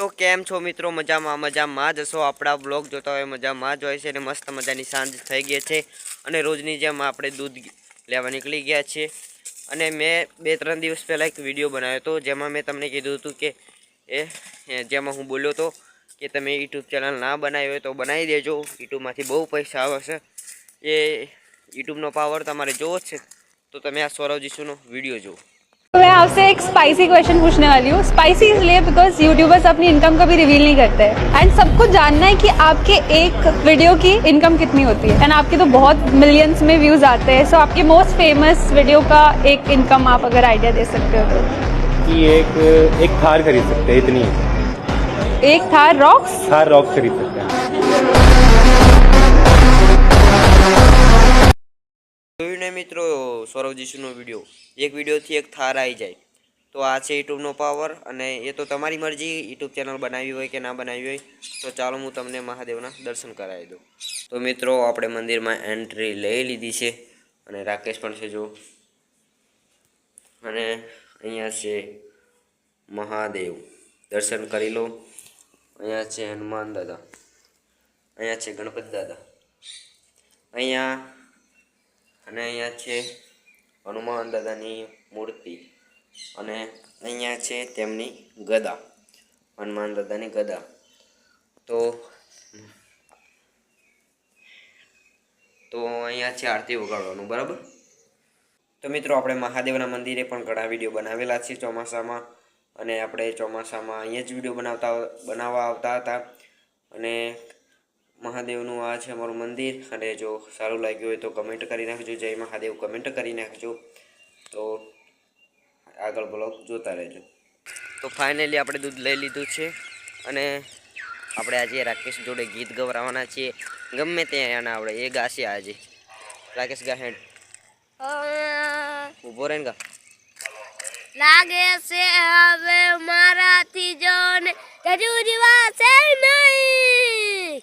તો કેમ છો મિત્રો? મજામાં જશો? આપણા બ્લોગ જોતા હોય મજામાં જ હોય છે અને મસ્ત મજાની સાંજ થઈ ગઈ છે અને રોજની જેમ આપણે દૂધ લેવા નીકળી ગયા છીએ। અને મેં 2-3 દિવસ પહેલાં એક વિડીયો બનાવ્યો હતો જેમાં મેં તમને કીધું હતું કે જેમાં હું બોલ્યો હતો કે તમે યુટ્યુબ ચેનલ ના બનાવી હોય તો બનાવી દેજો, યુટ્યુબમાંથી બહુ પૈસા આવે છે। એ યુટ્યુબનો પાવર તમારે જોવો છે तो તમે આ सौरव जीशुનો वीडियो जो। तो मैं आपसे एक स्पाइसी क्वेश्चन पूछने वाली हूँ। स्पाइसी इसलिए बिकॉज यूट्यूबर्स अपनी इनकम कभी रिवील नहीं करते एंड सबको जानना है कि आपके एक वीडियो की इनकम कितनी होती है एंड आपके तो बहुत मिलियंस में व्यूज आते हैं। सो आपके मोस्ट फेमस वीडियो का एक इनकम आप अगर आइडिया दे सकते हो तो? कि एक थार खरीद सकते हैं, इतनी एक थार रॉक्स खरीद सकते हैं। જોયું ને મિત્રો સૌરવ જીશુનો વિડીયો, એક વિડીયોથી એક થાર આવી જાય તો આ છે યુટ્યુબનો પાવર। અને એ તો તમારી મરજી યુટ્યુબ ચેનલ બનાવી હોય કે ના બનાવી હોય। તો ચાલો હું તમને મહાદેવના દર્શન કરાવી દઉં। તો મિત્રો આપણે મંદિરમાં એન્ટ્રી લઈ લીધી છે અને રાકેશ પણ છે જો। અને અહીંયા છે મહાદેવ, દર્શન કરી લો। અહીંયા છે હનુમાન દાદા, અહીંયા છે ગણપતિ દાદા, અહીંયા અને અહીંયા છે હનુમાન દાદાની મૂર્તિ અને અહીંયા છે તેમની ગદા, હનુમાન દાદાની ગદા। તો અહીંયા છે આરતી વગાડવાનું, બરાબર। તો મિત્રો આપણે મહાદેવના મંદિરે પણ ઘણા વિડીયો બનાવેલા છે ચોમાસામાં, અને આપણે ચોમાસામાં અહીંયા જ વિડીયો બનાવવા આવતા હતા। અને મહાદેવનું આ છે અમારું મંદિર। અને જો સારું લાગ્યું હોય તો કમેન્ટ કરી નાખજો, જય મહાદેવ કમેન્ટ કરી નાખજો। તો આગળ બ્લોગ જોતા રહેજો। તો ફાઇનલી આપણે દૂધ લઈ લીધું છે અને આપણે આજે રાકેશ જોડે ગીત ગવડાવવાના છીએ, ગમે ત્યાં ના આવડે એ ગાશે આજે। રાકેશ ગા હેડ ઊભો રહે ને ગા। લાગે છે હવે મારાથી જોને હજુ જીવાશે નહીં,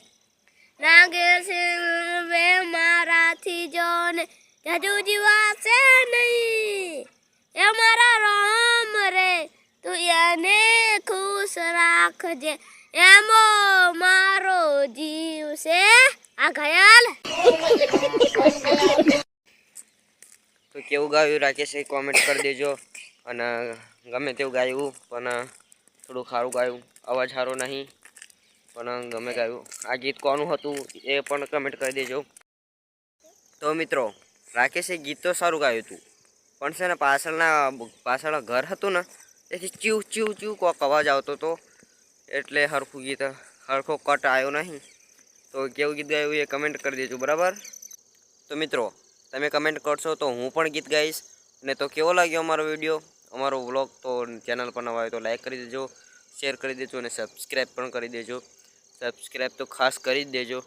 લાગે છે હવે મારાથી જોને હજુ જીવાશે નહીં। એ મારા રામ રે તું એને ખુશ રાખજે, એમો મારો જીવ છે આ ઘાયલ। તો કેવું ગાયું રાકેશે કોમેન્ટ કરી દેજો। અને ગમે તેવું ગાયું પણ થોડું સારું ગાયું, અવાજ સારો નહીં પણ ગમે ગાયું। આ ગીત કોનું હતું એ પણ કમેન્ટ કરી દેજો। તો મિત્રો રાકેશે ગીત તો સારું ગાયું હતું પણ છે ને પાછળ ઘર હતું ને તેથી ચીવ ચીવ ચીવ કોક અવાજ આવતો હતો, એટલે હરખું ગીત હરખો કટ આવ્યો નહીં। તો કેવું ગીત ગાયું એ કમેન્ટ કરી દેજો, બરાબર। તો મિત્રો તમે કમેન્ટ કરશો તો હું પણ ગીત ગાઈશ। અને તો કેવો લાગ્યો અમારો વિડીયો, અમારો વ્લોગ? તો ચેનલ પર નવા હોય તો લાઈક કરી દેજો, શેર કરી દેજો અને સબસ્ક્રાઈબ પણ કરી દેજો। સબસ્ક્રાઈબ તો ખાસ કરી જ દેજો।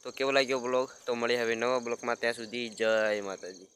તો કેવો લાગ્યો બ્લોગ? તો મળીએ હવે નવા બ્લોગમાં, ત્યાં સુધી જય માતાજી।